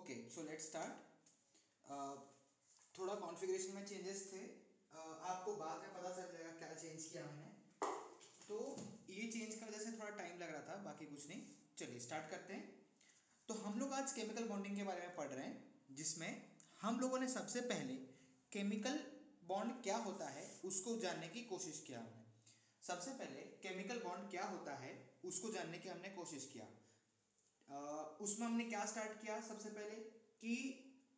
Okay so let's start. थोड़ा configuration में changes थे, आपको बाद में पता चल जाएगा क्या चेंज किया मैंने। तो ये चेंज की वजह से थोड़ा टाइम लग रहा था, बाकी कुछ नहीं। चलिए स्टार्ट करते हैं। तो हम लोग आज केमिकल बॉन्डिंग के बारे में पढ़ रहे हैं, जिसमें हम लोगों ने सबसे पहले केमिकल बॉन्ड क्या होता है उसको जानने की कोशिश किया। हमने सबसे पहले केमिकल बॉन्ड क्या होता है उसको जानने की हमने कोशिश किया। उसमें हमने क्या स्टार्ट किया सबसे पहले कि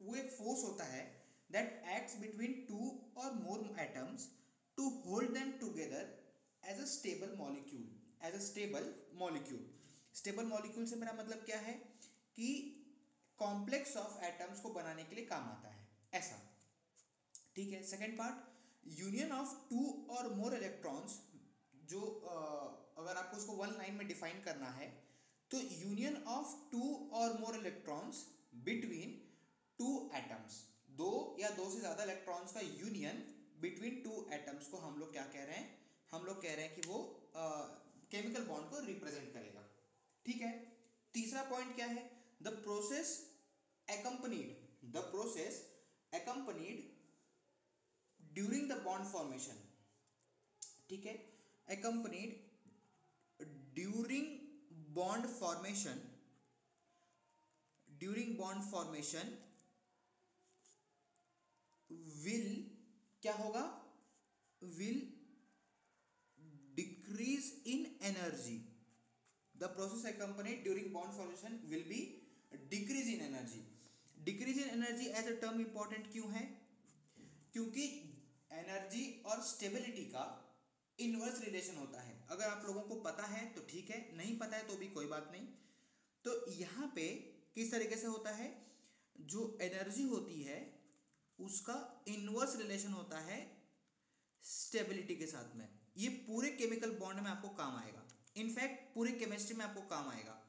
वो एक फोर्स होता है that acts between two or more atoms to hold them together as a stable molecule. As a stable molecule, stable molecule से मेरा मतलब क्या है कि कॉम्प्लेक्स ऑफ एटम्स को बनाने के लिए काम आता है, ऐसा। ठीक है। Second part, union of two or more electrons. जो अगर आपको उसको वन लाइन में डिफाइन करना है तो union of two or more electrons between two atoms, दो या दो से ज़्यादा इलेक्ट्रॉन्स का यूनियन बिटवीन टू एटम्स को हम लोग क्या कह रहे हैं, हम लोग कह रहे हैं कि वो केमिकल बॉन्ड को रिप्रेजेंट करेगा। ठीक है। तीसरा पॉइंट क्या है, the process accompanied during the bond formation. ठीक है। accompanied during bond formation will क्या होगा, will decrease in energy. The process accompanied during bond formation will be decrease in energy. Decrease in energy as a term important क्यों है, क्योंकि energy और stability का inverse relation होता है। अगर आप लोगों को पता है तो ठीक है, नहीं पता है तो भी कोई बात नहीं। तो यहाँ पे किस तरीके से होता है, जो एनर्जी होती है उसका इनवर्स रिलेशन होता है स्टेबिलिटी के साथ में। ये पूरे केमिकल बॉन्ड में आपको काम आएगा, इनफैक्ट पूरे केमिस्ट्री में आपको काम आएगा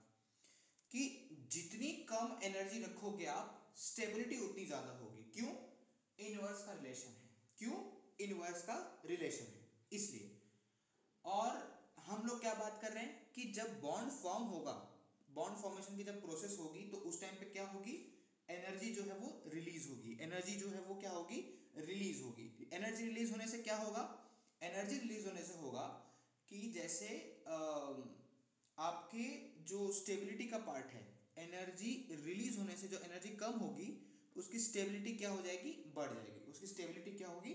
कि जितनी कम एनर्जी रखोगे आप, स्टेबिलिटी उतनी ज्यादा होगी। क्यों? इनवर्स का रिलेशन है। क्यों? इनवर्स का रिलेशन है, इसलिए। और हम लोग क्या बात कर रहे हैं कि जब बॉन्ड फॉर्म होगा, बॉन्ड फॉर्मेशन की जब प्रोसेस होगी तो उस टाइम पे क्या होगी, एनर्जी जो है वो रिलीज होगी। एनर्जी जो है वो क्या होगी, रिलीज होगी। एनर्जी रिलीज होने से क्या होगा, एनर्जी रिलीज होने से होगा कि जैसे आपके जो स्टेबिलिटी का पार्ट है, एनर्जी रिलीज होने से जो एनर्जी कम होगी उसकी स्टेबिलिटी क्या हो जाएगी, बढ़ जाएगी। उसकी स्टेबिलिटी क्या होगी,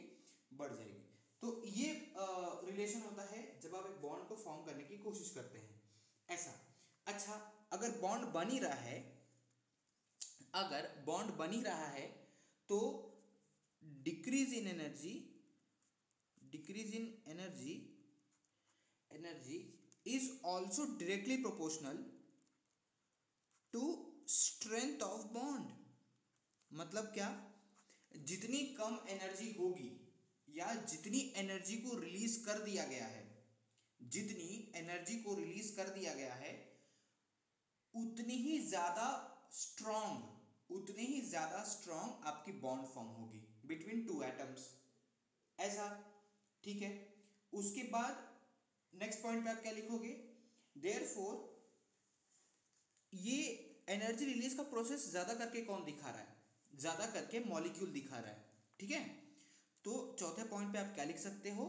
बढ़ जाएगी। तो ये रिलेशन होता है जब आप एक बॉन्ड को फॉर्म करने की कोशिश करते हैं, ऐसा। अच्छा, अगर बॉन्ड बन ही रहा है, अगर बॉन्ड बन ही रहा है तो decrease in energy is also directly proportional to strength of bond. मतलब क्या, जितनी कम एनर्जी होगी या जितनी एनर्जी को रिलीज कर दिया गया है, जितनी एनर्जी को रिलीज कर दिया गया है उतनी ही ज्यादा स्ट्रॉन्ग आपकी बॉन्ड फॉर्म होगी बिटवीन टू एटम्स, ऐसा। ठीक है। उसके बाद नेक्स्ट पॉइंट पे आप क्या लिखोगे, देयरफॉर ये एनर्जी रिलीज का प्रोसेस ज्यादा करके कौन दिखा रहा है, ज्यादा करके मॉलिक्यूल दिखा रहा है। ठीक है। तो चौथे पॉइंट पे आप क्या लिख सकते हो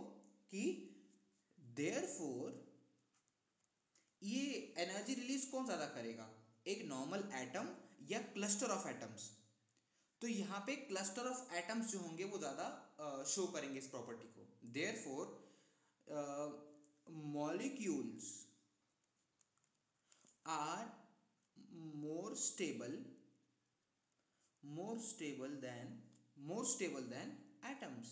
कि देयरफॉर ये एनर्जी रिलीज कौन ज्यादा करेगा, एक नॉर्मल एटम या क्लस्टर ऑफ एटम्स। तो यहां पे क्लस्टर ऑफ एटम्स जो होंगे वो ज्यादा शो करेंगे इस प्रॉपर्टी को। Therefore molecules are more stable than atoms।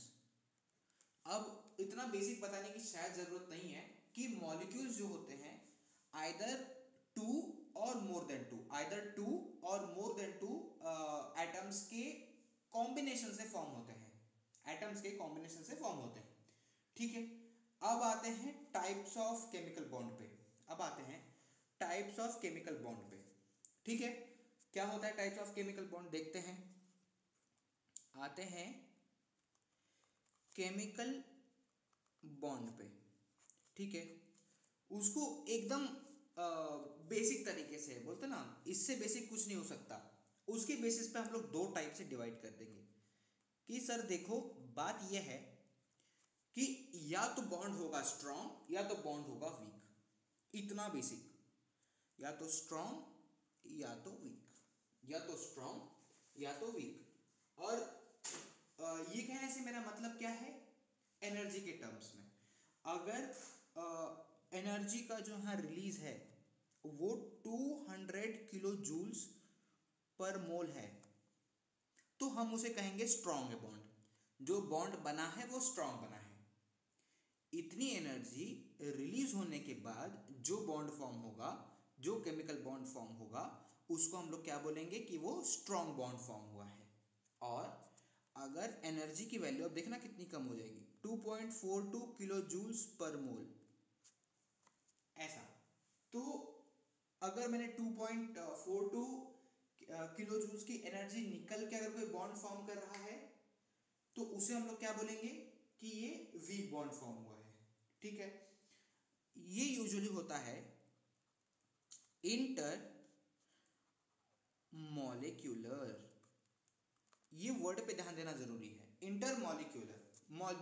अब इतना बेसिक बताने की शायद जरूरत नहीं है कि मॉलिक्यूल्स जो होते हैं either to or more than two atoms के कॉम्बिनेशन से फॉर्म होते हैं, ठीक है। अब आते हैं टाइप्स ऑफ केमिकल बॉन्ड पे। ठीक है। क्या होता है टाइप्स ऑफ केमिकल बॉन्ड, देखते हैं। आते हैं केमिकल बॉन्ड पे। ठीक है। उसको एकदम बेसिक तरीके से बोलते ना, इससे बेसिक कुछ नहीं हो सकता। उसके बेसिस पे हम लोग दो टाइप से डिवाइड कर देंगे कि सर देखो बात यह है कि या तो बॉन्ड होगा स्ट्रॉन्ग या तो बॉन्ड होगा वीक, इतना बेसिक, या तो स्ट्रॉन्ग या तो वीक, या तो स्ट्रॉन्ग या तो वीक। और ये कहने से मेरा मतलब क्या है, एनर्जी के टर्म्स में अगर एनर्जी का जो यहाँ रिलीज है वो 200 किलो जूल्स पर मोल है तो हम उसे कहेंगे स्ट्रॉन्ग है बॉन्ड, जो बॉन्ड बना है वो स्ट्रॉन्ग बना है। इतनी एनर्जी रिलीज होने के बाद जो बॉन्ड फॉर्म होगा, जो केमिकल बॉन्ड फॉर्म होगा, उसको हम लोग क्या बोलेंगे कि वो स्ट्रॉन्ग बॉन्ड फॉर्म हुआ है। और अगर एनर्जी की वैल्यू अब देखना कितनी कम हो जाएगी, 2.42 किलो जूल्स पर मोल, ऐसा। तो अगर मैंने 2.42 किलो जूल्स की एनर्जी निकल के अगर कोई बॉन्ड फॉर्म कर रहा है तो उसे हम लोग क्या बोलेंगे कि ये वीक बॉन्ड फॉर्म हुआ है। ठीक है, ये यूजुअली होता है इंटर मॉलिक्यूलर, ये वर्ड पे ध्यान देना जरूरी है। इंटर मॉलिक्यूलर,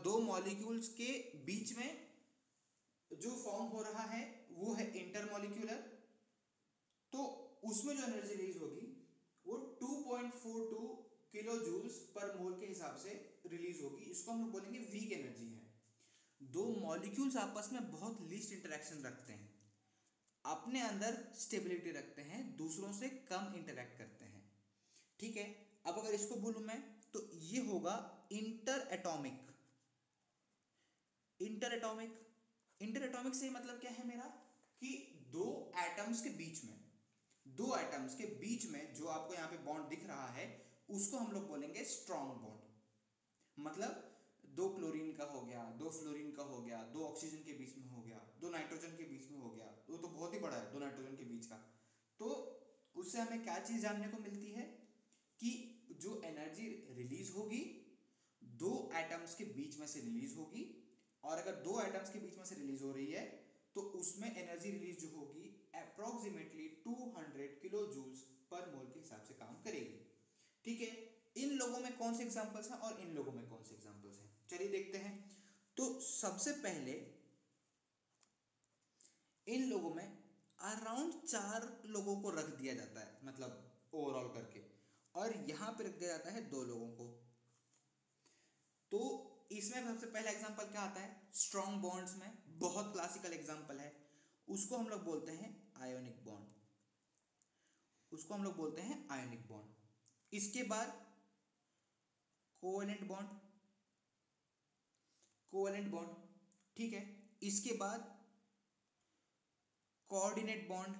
दो मॉलिक्यूल्स के बीच में जो फॉर्म हो रहा है वो है इंटर मॉलिक्यूलर। तो उसमें जो एनर्जी रिलीज होगी वो 2.42 किलो जूल्स पर मोल के हिसाब से रिलीज होगी, इसको हम लोग बोलेंगे वीक एनर्जी है। दो मॉलिक्यूल्स आपस में बहुत लीस्ट इंटरेक्शन रखते हैं, अपने अंदर स्टेबिलिटी रखते हैं, दूसरों से कम इंटरेक्ट करते हैं। ठीक है, अब अगर इसको बोलूं मैं तो ये होगा inter atomic. Inter atomic, inter atomic से मतलब क्या है मेरा कि दो एटम्स के बीच में, दो एटम्स के बीच में जो आपको यहाँ पे बॉन्ड दिख रहा है उसको हम लोग बोलेंगे स्ट्रॉन्ग बॉन्ड। मतलब दो क्लोरीन का हो गया, दो फ्लोरीन का हो गया, दो ऑक्सीजन के बीच में हो गया, दो नाइट्रोजन के बीच में हो गया, वो तो बहुत ही बड़ा है दो नाइट्रोजन के बीच का। तो उससे हमें क्या चीज जानने को मिलती है कि जो एनर्जी रिलीज होगी दो एटम्स के बीच में से रिलीज होगी, और अगर दो एटम्स के बीच में से रिलीज हो रही है तो उसमें एनर्जी रिलीज जो होगी अप्रोक्सीमेटली 200 किलो जूल्स पर मोल के हिसाब से काम करेगी। ठीक है, इन लोगों में कौन से एग्जांपल्स हैं और इन लोगों में कौन से एग्जांपल्स हैं, चलिए देखते हैं। तो सबसे पहले इन लोगों में अराउंड 4 लोगों को रख दिया जाता है, मतलब ओवरऑल करके, और यहां पे रख दिया जाता है 2 लोगों को। तो इसमें सबसे पहला एग्जांपल क्या आता है, स्ट्रॉन्ग बॉन्ड्स में बहुत क्लासिकल एग्जांपल है, उसको हम लोग बोलते हैं आयोनिक बॉन्ड, उसको हम लोग बोलते हैं आयोनिक बॉन्ड। इसके बाद कोवेलेंट बॉन्ड, कोवेलेंट बॉन्ड, ठीक है। इसके बाद कोऑर्डिनेट बॉन्ड,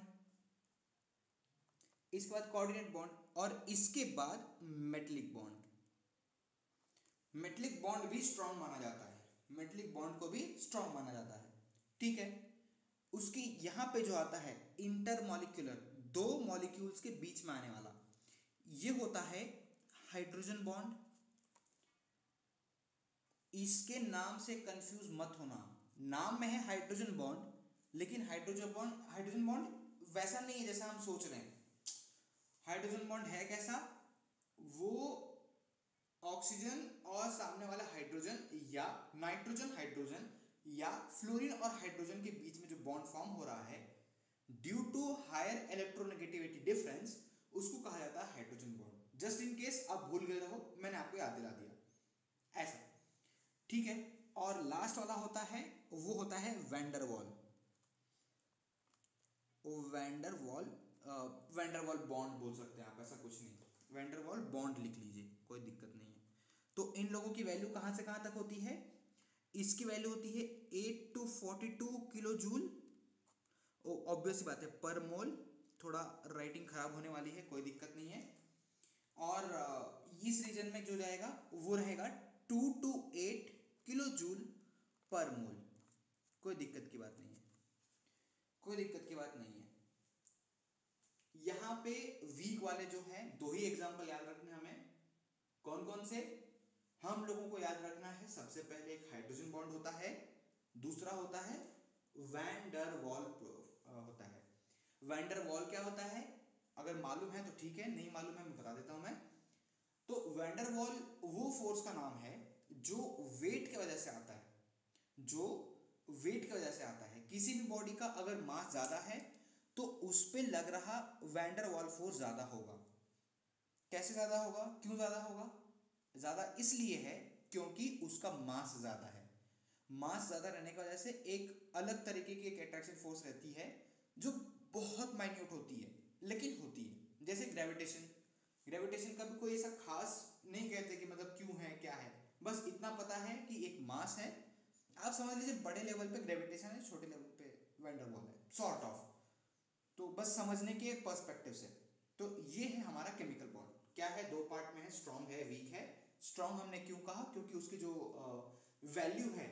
इसके बाद कोऑर्डिनेट बॉन्ड, और इसके बाद मेटलिक बॉन्ड। मेटलिक बॉन्ड भी स्ट्रॉन्ग माना जाता है, मेटलिक बॉन्ड को भी स्ट्रॉन्ग माना जाता है। ठीक है, उसकी यहां पे जो आता है इंटरमॉलिक्यूलर, दो मॉलिक्यूल्स के बीच में आने वाला, ये होता है हाइड्रोजन बॉन्ड। इसके नाम से कंफ्यूज मत होना, नाम में है हाइड्रोजन बॉन्ड लेकिन हाइड्रोजन बॉन्ड वैसा नहीं है जैसा हम सोच रहे हैं। हाइड्रोजन बॉन्ड है कैसा, वो ऑक्सीजन और सामने वाला हाइड्रोजन या नाइट्रोजन हाइड्रोजन या फ्लोरीन और हाइड्रोजन के बीच में जो बॉन्ड फॉर्म हो रहा है due to higher electronegativity difference, उसको कहा जाता है hydrogen bond. Just in case आप भूल गए रहो, मैंने आपको याद दिला दिया ऐसा। ठीक है, और लास्ट वाला होता है वो होता है वैंडरवॉल। वैंडरवॉल बॉन्ड बोल सकते हैं आप, ऐसा कुछ नहीं, वैंडरवॉल बॉन्ड लिख लीजिए, कोई दिक्कत नहीं है। तो इन लोगों की वैल्यू कहां से कहां तक होती है, इसकी वैल्यू होती है 8 to 42 किलो जूल, ऑब्वियस बात है पर मोल, थोड़ा राइटिंग खराब होने वाली है, कोई दिक्कत नहीं है। और इस रीजन में जो जाएगा वो रहेगा 2 to 8 किलो जूल पर मोल, कोई दिक्कत की बात नहीं है, कोई दिक्कत की बात नहीं है। यहां पे वीक वाले जो हैं दो ही एग्जांपल याद रखने हमें, कौन कौन से हम लोगों को याद रखना है। सबसे पहले एक हाइड्रोजन बॉन्ड होता है, दूसरा होता है वैन डर वाल होता है। वैन डर वाल क्या होता है, अगर मालूम है तो ठीक है, नहीं मालूम है मैं बता देता हूँ मैं। तो वैंडर वॉल वो फोर्स का नाम है जो वेट की वजह से आता है, जो वेट की वजह से आता है। किसी भी बॉडी का अगर मास ज़्यादा है तो उस पर लग रहा वैंडर वॉल फोर्स ज़्यादा होगा। कैसे ज़्यादा होगा, क्यों ज़्यादा होगा? ज़्यादा इसलिए है क्योंकि उसका मास ज़्यादा है। मास ज़्यादा रहने की वजह से एक अलग तरीके की एक अट्रैक्शन फोर्स रहती है जो बहुत माइन्यूट होती है लेकिन होती है। जैसे ग्रेविटेशन, ग्रेविटेशन का भी कोई ऐसा खास नहीं कहते कि मतलब क्यों है क्या है, बस इतना पता है कि एक मास है। आप समझ लीजिए बड़े लेवल पे ग्रेविटेशन है, छोटे लेवल पे वैंडर वॉल है, सॉर्ट ऑफ। तो बस समझने के पर्सपेक्टिव से। तो ये है हमारा केमिकल बॉन्ड। क्या है, दो पार्ट में है, स्ट्रॉन्ग है, वीक है। स्ट्रॉन्ग हमने क्यों कहा, क्योंकि उसकी जो वैल्यू है,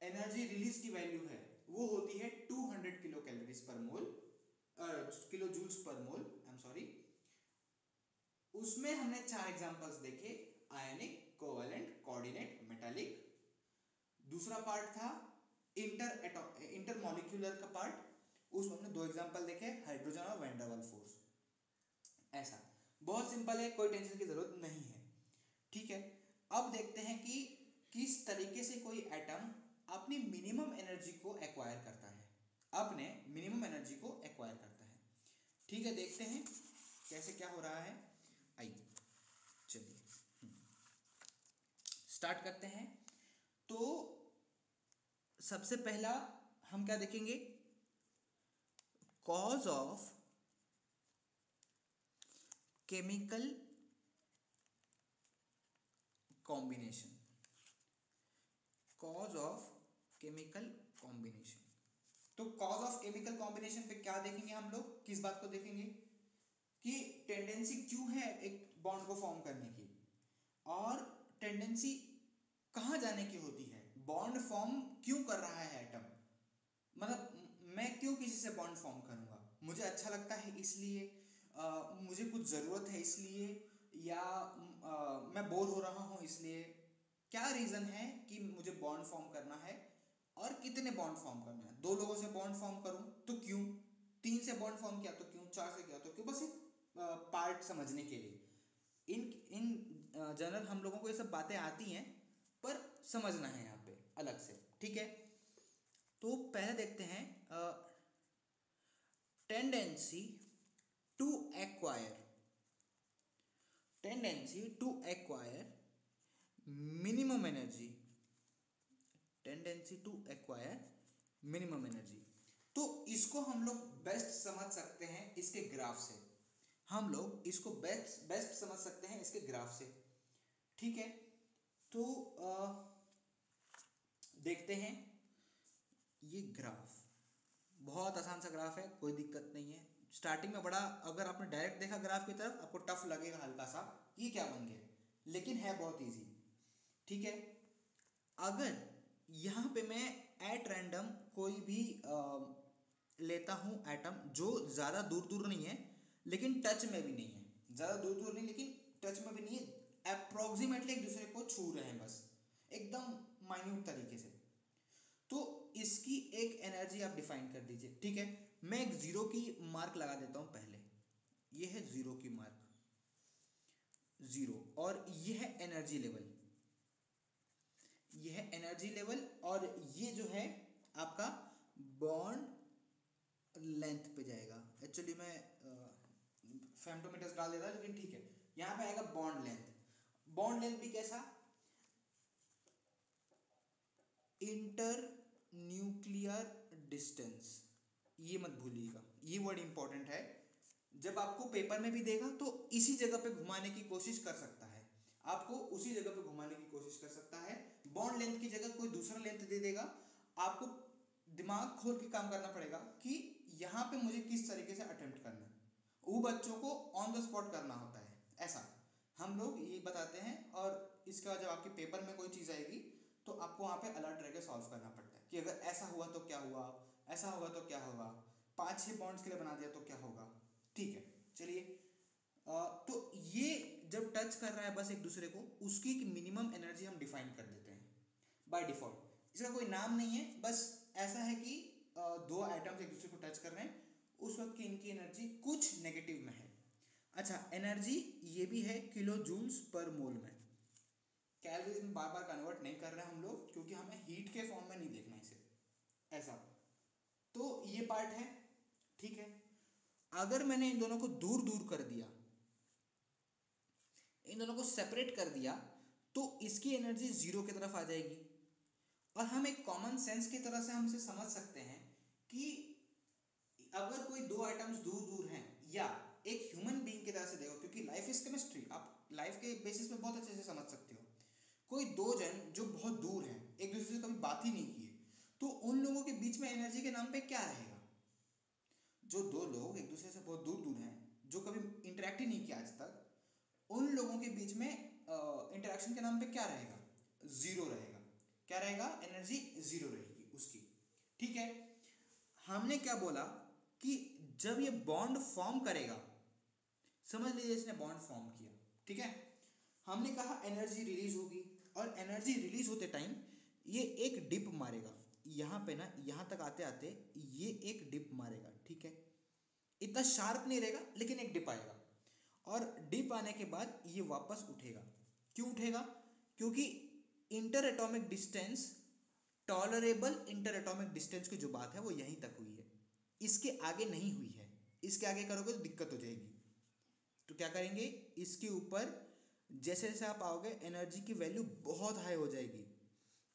एनर्जी रिलीज की वैल्यू है, वो होती है 200 किलो कैलोरीज पर मोल, kilo joules per mole, I am sorry. उसमें हमने 4 एग्जांपल्स देखे, आयनिक, कोवेलेंट, कोऑर्डिनेट, मेटालिक। दूसरा पार्ट था इंटर मॉलिक्यूलर का पार्ट, उसमें हमने 2 एग्जांपल देखे, हाइड्रोजन और वैन डर वाल्स फोर्स। ऐसा बहुत सिंपल है, कोई टेंशन की जरूरत नहीं है, ठीक है। अब देखते हैं कि किस तरीके से कोई एटम अपनी मिनिमम एनर्जी को एक्वायर करता है, अपने मिनिमम एनर्जी को एक्वायर करता है। ठीक है, देखते हैं कैसे क्या हो रहा है। आइए चलिए स्टार्ट करते हैं। तो सबसे पहला हम क्या देखेंगे, cause of chemical combination, cause of chemical combination. तो कॉज ऑफ केमिकल कॉम्बिनेशन पे क्या देखेंगे हम लोग, किस बात को देखेंगे कि टेंडेंसी क्यों है एक बॉन्ड को फॉर्म करने की, और टेंडेंसी कहाँ जाने की होती है, बॉन्ड फॉर्म क्यों कर रहा है एटम, मतलब मैं क्यों किसी से बॉन्ड फॉर्म करूँगा, मुझे अच्छा लगता है इसलिए, मुझे कुछ ज़रूरत है इसलिए, या मैं बोर हो रहा हूँ इसलिए। क्या रीज़न है कि मुझे बॉन्ड फॉर्म करना है, और कितने बॉन्ड फॉर्म करना है। 2 लोगों से बॉन्ड फॉर्म करूँ तो क्यों, 3 से बॉन्ड फॉर्म किया तो क्यों, 4 से किया तो क्यों, बस एक पार्ट समझने के लिए। इन जनरल हम लोगों को ये सब बातें आती हैं, पर समझना है यहाँ पे अलग से, ठीक है। तो पहले देखते हैं tendency to acquire, tendency to acquire minimum energy, tendency to acquire minimum energy. तो इसको हम लोग बेस्ट समझ सकते हैं इसके ग्राफ से, हम लोग इसको बेस्ट समझ सकते हैं इसके ग्राफ से, ठीक है। तो देखते हैं ये ग्राफ, बहुत आसान सा ग्राफ है, कोई दिक्कत नहीं है। स्टार्टिंग में बड़ा, अगर आपने डायरेक्ट देखा ग्राफ की तरफ आपको टफ लगेगा हल्का सा, ये क्या बन गया, लेकिन है बहुत इजी, ठीक है। अगर यहाँ पे मैं एट रैंडम कोई भी लेता हूँ एटम जो ज़्यादा दूर दूर नहीं है लेकिन टच में भी नहीं है, ज़्यादा दूर दूर नहीं लेकिन टच में भी नहीं है, अप्रोक्सीमेटली एक दूसरे को छू रहे हैं बस एकदम माइन्यूट तरीके से, तो इसकी एक एनर्जी आप डिफाइन कर दीजिए, ठीक है। मैं एक 0 की मार्क लगा देता हूँ पहले, ये है 0 की मार्क, 0, और ये है एनर्जी लेवल, ये है एनर्जी लेवल, और ये जो है आपका बॉन्ड लेंथ पे जाएगा। एक्चुअली मैं फेमटोमीटर्स डाल देता लेकिन ठीक है, यहाँ पे आएगा बॉन्ड लेंथ। बॉन्ड लेंथ भी कैसा, इंटर न्यूक्लियर डिस्टेंस, ये मत भूलिएगा, ये वर्ड इंपॉर्टेंट है। जब आपको पेपर में भी देगा तो इसी जगह पे घुमाने की कोशिश कर सकता है, आपको उसी जगह पे घुमाने की कोशिश कर सकता है। बॉन्ड लेंथ की जगह कोई दूसरा लेंथ दे देगा, आपको दिमाग खोल के काम करना पड़ेगा कि यहाँ पे मुझे किस तरीके से अटेम्प्ट करना है। वो बच्चों को ऑन द स्पॉट करना होता है, ऐसा हम लोग ये बताते हैं। और इसके बाद जब आपके पेपर में कोई चीज़ आएगी तो आपको वहाँ पे अलर्ट रह के सॉल्व करना पड़ता है कि अगर ऐसा हुआ तो क्या हुआ, ऐसा होगा तो क्या होगा, 5-6 बॉन्ड्स के लिए बना दिया तो क्या होगा, ठीक है। चलिए तो ये जब टच कर रहा है बस एक दूसरे को, उसकी एक मिनिमम एनर्जी हम डिफाइन कर देते हैं बाय डिफॉल्ट। इसका कोई नाम नहीं है, बस ऐसा है कि 2 एटम्स एक दूसरे को टच कर रहे हैं, उस वक्त की इनकी एनर्जी कुछ नेगेटिव में है। अच्छा, एनर्जी ये भी है किलो जूल्स पर मोल में। कैलोरीज में बार बार कन्वर्ट नहीं कर रहे हैं हम लोग, क्योंकि हमें हीट के फॉर्म में नहीं देखना इसे ऐसा। तो ये पार्ट है, ठीक है। अगर मैंने इन दोनों को दूर दूर कर दिया, इन दोनों को सेपरेट कर दिया, तो इसकी एनर्जी जीरो की तरफ आ जाएगी। और हम एक कॉमन सेंस की तरह से हमसे समझ सकते हैं कि अगर कोई दो आइटम्स दूर दूर हैं, या एक ह्यूमन बीइंग की तरह से देखो, क्योंकि लाइफ इज केमिस्ट्री, आप लाइफ के बेसिस पे बहुत अच्छे से समझ सकते हो। कोई दो जन जो बहुत दूर हैं, एक दूसरे से कभी बात ही नहीं किए, तो उन लोगों के बीच में एनर्जी के नाम पे क्या रहेगा? जो दो लोग एक दूसरे से बहुत दूर दूर हैं, जो कभी इंटरेक्ट ही नहीं किया आज तक, उन लोगों के बीच में इंटरेक्शन के नाम पे क्या रहेगा? जीरो रहेगा। क्या रहेगा? एनर्जी जीरो रहेगी उसकी, ठीक है। हमने क्या बोला कि जब ये बॉन्ड फॉर्म करेगा, समझ लीजिए इसने बॉन्ड फॉर्म किया, ठीक है, हमने कहा एनर्जी रिलीज होगी, और एनर्जी रिलीज होते टाइम ये एक डिप मारेगा यहाँ पे ना, यहाँ तक आते आते ये एक डिप मारेगा, ठीक है। इतना शार्प नहीं रहेगा, लेकिन एक डिप आएगा, और डिप आने के बाद ये वापस उठेगा। क्यों उठेगा? क्योंकि inter atomic distance, tolerable inter atomic distance की जो बात है वो यहीं तक हुई है, इसके आगे नहीं हुई है। इसके आगे करोगे तो दिक्कत हो जाएगी। तो क्या करेंगे, इसके ऊपर जैसे जैसे आप आओगे एनर्जी की वैल्यू बहुत हाई हो जाएगी,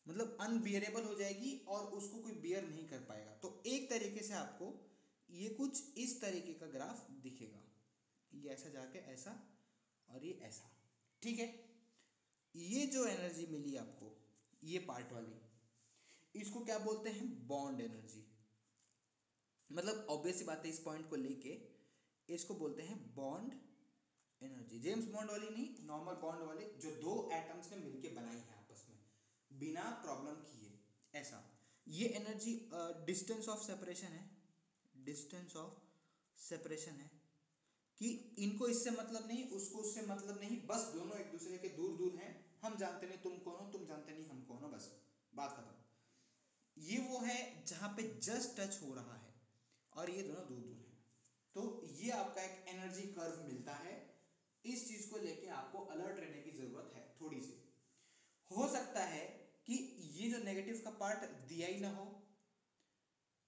मतलब अनबियरेबल हो जाएगी, और उसको कोई बियर नहीं कर पाएगा। तो एक तरीके से आपको ये कुछ इस तरीके का ग्राफ दिखेगा, ये ऐसा जाके ऐसा, और ये ऐसा, ठीक है। ये जो एनर्जी मिली आपको, ये पार्ट वाली, इसको क्या बोलते हैं? Bond energy. मतलब ऑब्वियस सी बात है, इस पॉइंट को लेके इसको बोलते हैं बॉन्ड एनर्जी। जेम्स बॉन्ड वाली नहीं, नॉर्मल बॉन्ड वाली, जो दो एटम्स ने मिलके बनाई है आपस में बिना प्रॉब्लम किए, ऐसा। ये एनर्जी डिस्टेंस ऑफ सेपरेशन है, डिस्टेंस ऑफ सेपरेशन है, कि इनको इससे मतलब नहीं, उसको उससे मतलब नहीं, बस दोनों एक दूसरे के दूर दूर हैं, हम जानते नहीं तुम कौन हो, तुम जानते नहीं हम कौन हो, बस बात खत्म। ये वो है जहाँ पे जस्ट टच हो रहा है, और ये दोनों दूर दूर हैं। तो ये आपका एक एनर्जी कर्व मिलता है। इस चीज को लेके आपको अलर्ट रहने की जरूरत है थोड़ी सी। हो सकता है कि ये जो नेगेटिव का पार्ट दिया ही ना हो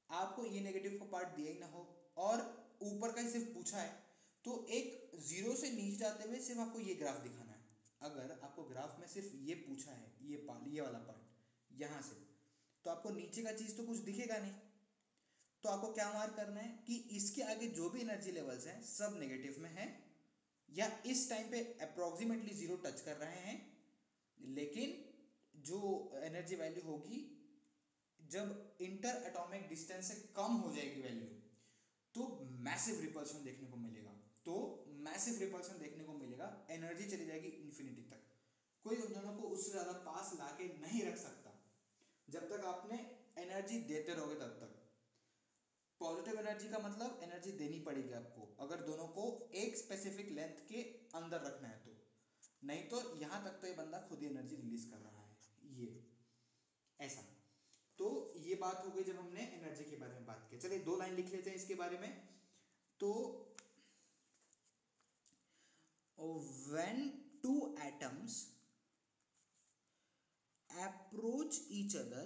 आपको, ये नेगेटिव का पार्ट दिया ही ना हो, और ऊपर का ही सिर्फ पूछा है, तो एक जीरो से नीचे जाते हुए सिर्फ आपको ये ग्राफ दिखाना है। अगर आपको ग्राफ में सिर्फ ये पूछा है, ये वाला पार्ट यहाँ से, तो आपको नीचे का चीज तो कुछ दिखेगा नहीं। तो आपको क्या मार्क करना है कि इसके आगे जो भी एनर्जी लेवल्स हैं सब नेगेटिव में है, या इस टाइम पे अप्रोक्सीमेटली जीरो टच कर रहे हैं, लेकिन जो एनर्जी वैल्यू होगी जब इंटर एटॉमिक डिस्टेंस से कम हो जाएगी वैल्यू, तो मैसिव रिपल्शन देखने को मिलेगा। तो मैसिव रिपल्शन देखने को मिलेगा, एनर्जी चली जाएगी इन्फिनिटी तक। कोई उन दोनों को उससे ज़्यादा पास लाके नहीं रख सकता जब तक आपने एनर्जी देते रहोगे तब तक। पॉजिटिव एनर्जी का मतलब एनर्जी देनी पड़ेगी आपको, अगर दोनों को एक स्पेसिफिक लेंथ के अंदर रखना है तो, नहीं तो यहाँ तक तो ये बंदा खुद ही एनर्जी रिलीज कर रहा है, ये ऐसा। तो ये बात हो गई जब हमने एनर्जी के बारे में बात की। चलिए 2 लाइन लिख लेते हैं इसके बारे में। तो when two atoms approach each other,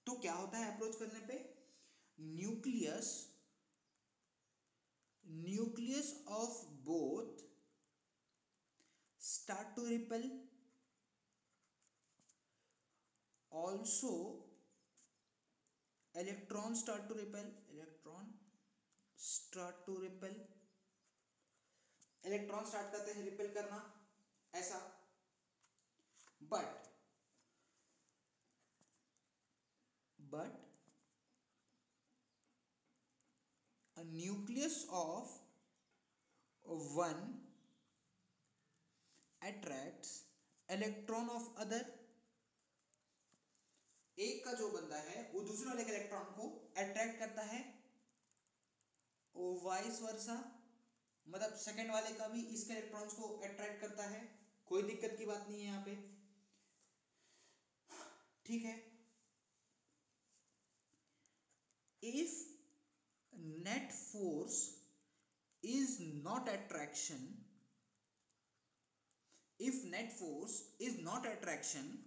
तो क्या होता है अप्रोच करने पे? Nucleus of both start to repel, also electron start to repel, electron start करते हैं रिपेल करना, ऐसा। But a nucleus of one attracts electron of other, एक का जो बंदा है वो दूसरे वाले के इलेक्ट्रॉन को अट्रैक्ट करता है, और वाइस वर्सा, मतलब सेकंड वाले का भी इसके इलेक्ट्रॉन्स को अट्रैक्ट करता है। कोई दिक्कत की बात नहीं है यहाँ पे, ठीक है। if net force is not attraction, if net force is not attraction,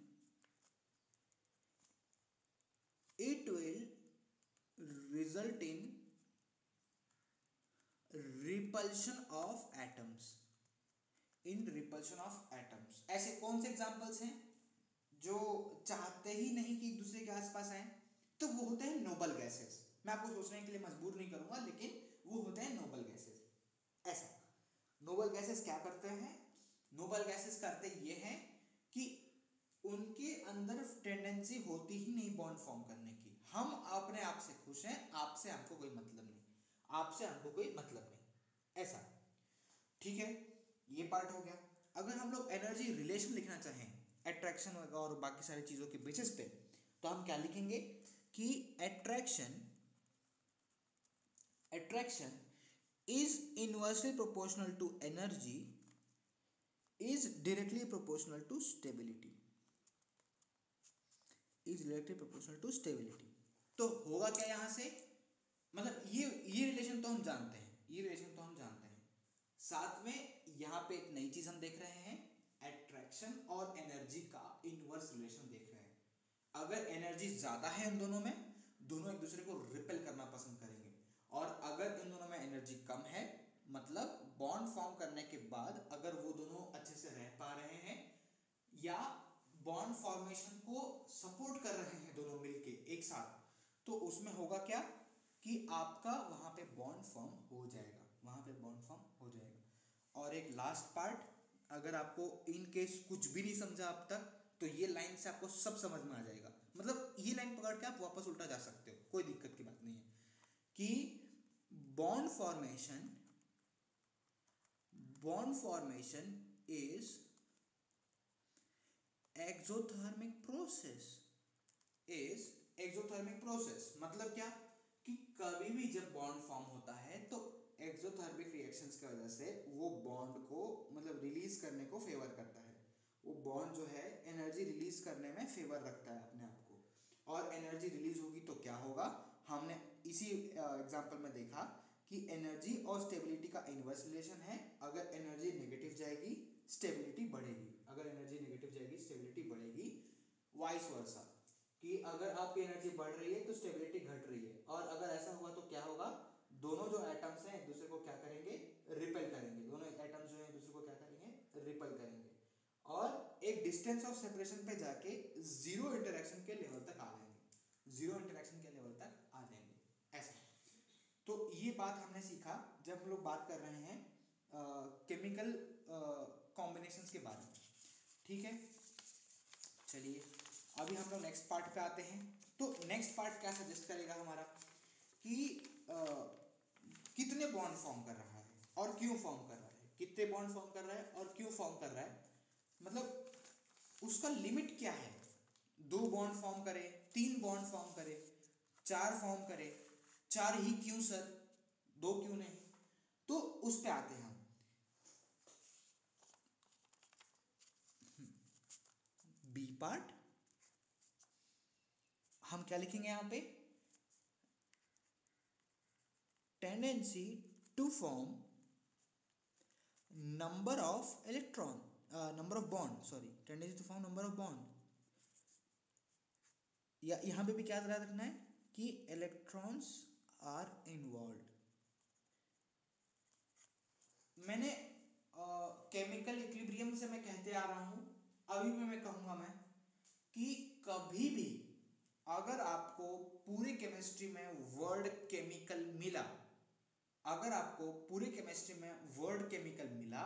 it will result in repulsion of atoms, in repulsion of atoms. ऐसे कौन से एग्जांपल्स हैं जो चाहते ही नहीं कि एक दूसरे के आसपास आए? तो वो होते हैं नोबल गैसेस। मैं आपको सोचने के लिए मजबूर नहीं करूंगा, लेकिन वो होते हैं नोबल गैसेस। ऐसा नोबल गैसेस क्या करते हैं? नोबल गैसेस करते ये हैं कि उनके अंदर टेंडेंसी होती ही नहीं बॉन्ड फॉर्म करने की। हम अपने आप से खुश हैं, आपसे हमको कोई मतलब नहीं, आपसे हमको कोई मतलब नहीं, ऐसा। ठीक है, ये पार्ट हो गया। अगर हम लोग एनर्जी रिलेशन लिखना चाहें अट्रैक्शन और बाकी सारी चीज़ों के बेसिस पे, तो हम क्या लिखेंगे कि attraction is inversely proportional to energy is directly proportional to stability, is directly proportional to stability. तो होगा क्या यहाँ से? मतलब ये रिलेशन तो हम जानते हैं, ये रिलेशन तो हम जानते हैं। साथ में यहाँ पे एक नई चीज हम देख रहे हैं, अट्रैक्शन और एनर्जी का इनवर्स रिलेशन देख रहे हैं। अगर एनर्जी ज्यादा है इन दोनों में, दोनों एक दूसरे को रिपेल करना पसंद करेंगे, और अगर इन दोनों में एनर्जी कम है, मतलब बॉन्ड फॉर्म करने के बाद अगर वो दोनों अच्छे से रह पा रहे हैं या बॉन्ड फॉर्मेशन को सपोर्ट कर रहे हैं दोनों मिलके एक साथ, तो उसमें होगा क्या कि आपका वहां पे बॉन्ड फॉर्म हो जाएगा, वहां पे बॉन्ड फॉर्म हो जाएगा। और एक लास्ट पार्ट, अगर आपको इन केस कुछ भी नहीं समझा अब तक, तो ये लाइन से आपको सब समझ में आ जाएगा। मतलब ये लाइन पकड़ के आप वापस उल्टा जा सकते हो, कोई दिक्कत की बात नहीं है। कि bond formation is exothermic process. मतलब क्या कि कभी भी जब बॉन्ड फॉर्म होता है तो एक्सोथर्मिक रिएक्शंस की वजह से वो बॉन्ड को मतलब रिलीज करने को फेवर करता है। वो बॉन्ड जो है एनर्जी रिलीज करने में फेवर रखता है अपने आप को, और एनर्जी रिलीज होगी तो क्या होगा? हमने इसी एग्जांपल में देखा कि एनर्जी और स्टेबिलिटी का इनवर्स रिलेशन है। अगर एनर्जी नेगेटिव जाएगी स्टेबिलिटी बढ़ेगी, अगर एनर्जी नेगेटिव जाएगी स्टेबिलिटी बढ़ेगी, वाइस वर्सा। कि अगर आपकी एनर्जी बढ़ रही है तो स्टेबिलिटी घट रही है, और अगर ऐसा हुआ तो क्या होगा? दोनों जो एटम्स हैं एक दूसरे को क्या करेंगे? रिपेल करेंगे। दोनों एटम्स जो हैं एक दूसरे को क्या करेंगे? रिपेल करेंगे, और एक डिस्टेंस ऑफ सेपरेशन पे जाके जीरो इंटरेक्शन के लेवल तक आ जाएंगे, जीरो इंटरेक्शन के लेवल तक आ जाएंगे, ऐसा। तो ये बात हमने सीखा जब हम लोग बात कर रहे हैं केमिकल कॉम्बिनेशंस के बारे में। ठीक है, चलिए अभी हम लोग नेक्स्ट पार्ट पे आते हैं। तो नेक्स्ट पार्ट क्या सजेस्ट करेगा हमारा कि कितने बॉन्ड फॉर्म कर रहा है और क्यों फॉर्म कर रहा है, कितने बॉन्ड फॉर्म कर रहा है और क्यों फॉर्म कर रहा है, मतलब उसका लिमिट क्या है? 2 बॉन्ड फॉर्म करे, 3 बॉन्ड फॉर्म करे, 4 फॉर्म करे, 4 ही क्यों सर, 2 क्यों नहीं? तो उस पे आते हैं हम। बी पार्ट हम क्या लिखेंगे यहाँ पे? Tendency to form number of electron, number of bond, sorry, tendency to form number of bond. या यहाँ पे भी क्या याद रखना है कि इलेक्ट्रॉन्स आर इन्वॉल्व। मैंने केमिकल इक्विलिब्रियम से मैं कहते आ रहा हूँ, अभी भी मैं कहूँगा मैं कि कभी भी अगर आपको पूरी केमिस्ट्री में वर्ड केमिकल मिला, अगर आपको पूरी केमिस्ट्री में वर्ड केमिकल मिला,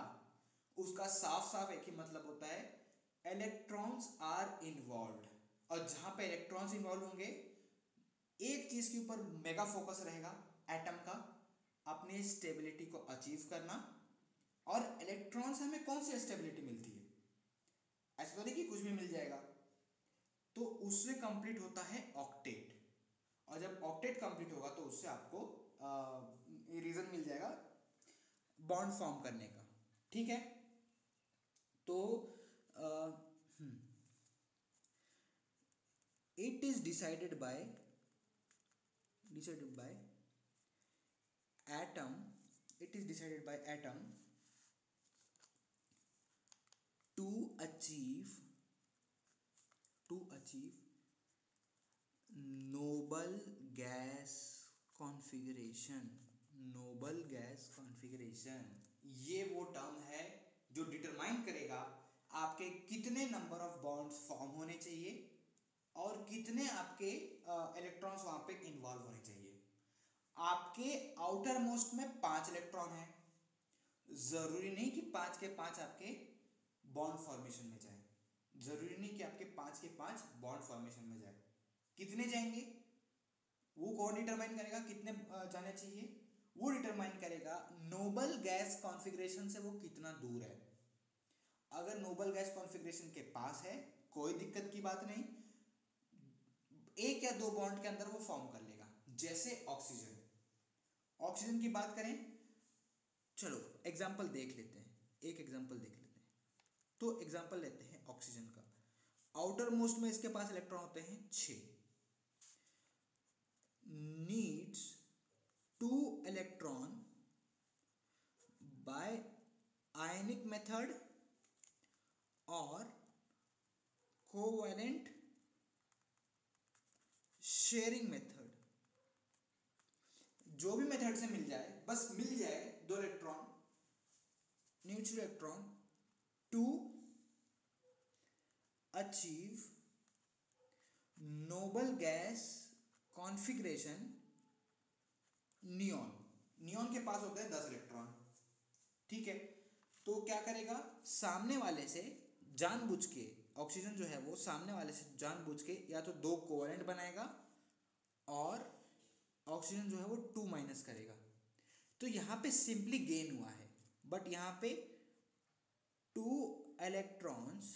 उसका साफ साफ एक ही मतलब होता है, इलेक्ट्रॉन्स आर इन्वॉल्व। और जहां पे इलेक्ट्रॉन्स इन्वॉल्व होंगे, एक चीज के ऊपर मेगा फोकस रहेगा एटम का, अपनी स्टेबिलिटी को अचीव करना। और इलेक्ट्रॉन से हमें कौन सी स्टेबिलिटी मिलती है? ऐसा तो नहीं कि कुछ भी मिल जाएगा, तो उससे कंप्लीट होता है ऑक्टेट। और जब ऑक्टेट कंप्लीट होगा तो उससे आपको रीजन मिल जाएगा बॉन्ड फॉर्म करने का। ठीक है, तो it is decided by decided by atom, it is decided by atom to achieve noble gas configuration, noble gas configuration। ये वो टर्म है जो डिटरमाइन करेगा आपके कितने नंबर ऑफ बॉन्ड्स फॉर्म होने चाहिए और कितने आपके इलेक्ट्रॉन्स वहां पे इन्वॉल्व होने चाहिए। आपके आउटर मोस्ट में 5 इलेक्ट्रॉन है, जरूरी नहीं कि 5 के 5 आपके बॉन्ड फॉर्मेशन में जाए, जरूरी नहीं कि आपके 5 के 5 बॉन्ड फॉर्मेशन में जाए। कितने जाएंगे वो कौन डिटरमाइन करेगा, कितने जाने चाहिए वो डिटरमाइन करेगा नोबल गैस कॉन्फ़िगरेशन से वो कितना दूर है। अगर नोबल गैस कॉन्फ़िगरेशन के पास है कोई दिक्कत की बात नहीं, एक या दो बॉन्ड के अंदर वो फॉर्म कर लेगा। जैसे ऑक्सीजन की बात करें, चलो एग्जांपल देख लेते हैं, एक एग्जांपल देख लेते हैं। तो एग्जांपल लेते हैं ऑक्सीजन का। आउटर मोस्ट में इसके पास इलेक्ट्रॉन होते हैं 6, needs 2 electron by ionic method और कोवैलेंट शेयरिंग मेथड, जो भी मेथड से मिल जाए, बस मिल जाए 2 electron, needs electron to achieve noble gas configuration neon. Neon के पास होते हैं 10 इलेक्ट्रॉन, ठीक है। तो क्या करेगा, सामने वाले से जानबूझ के, ऑक्सीजन जो है वो सामने वाले से जानबूझ के या तो 2 कोवेलेंट बनाएगा और ऑक्सीजन जो है वो 2 माइनस करेगा। तो यहाँ पे सिंपली गेन हुआ है, बट यहाँ पे 2 electrons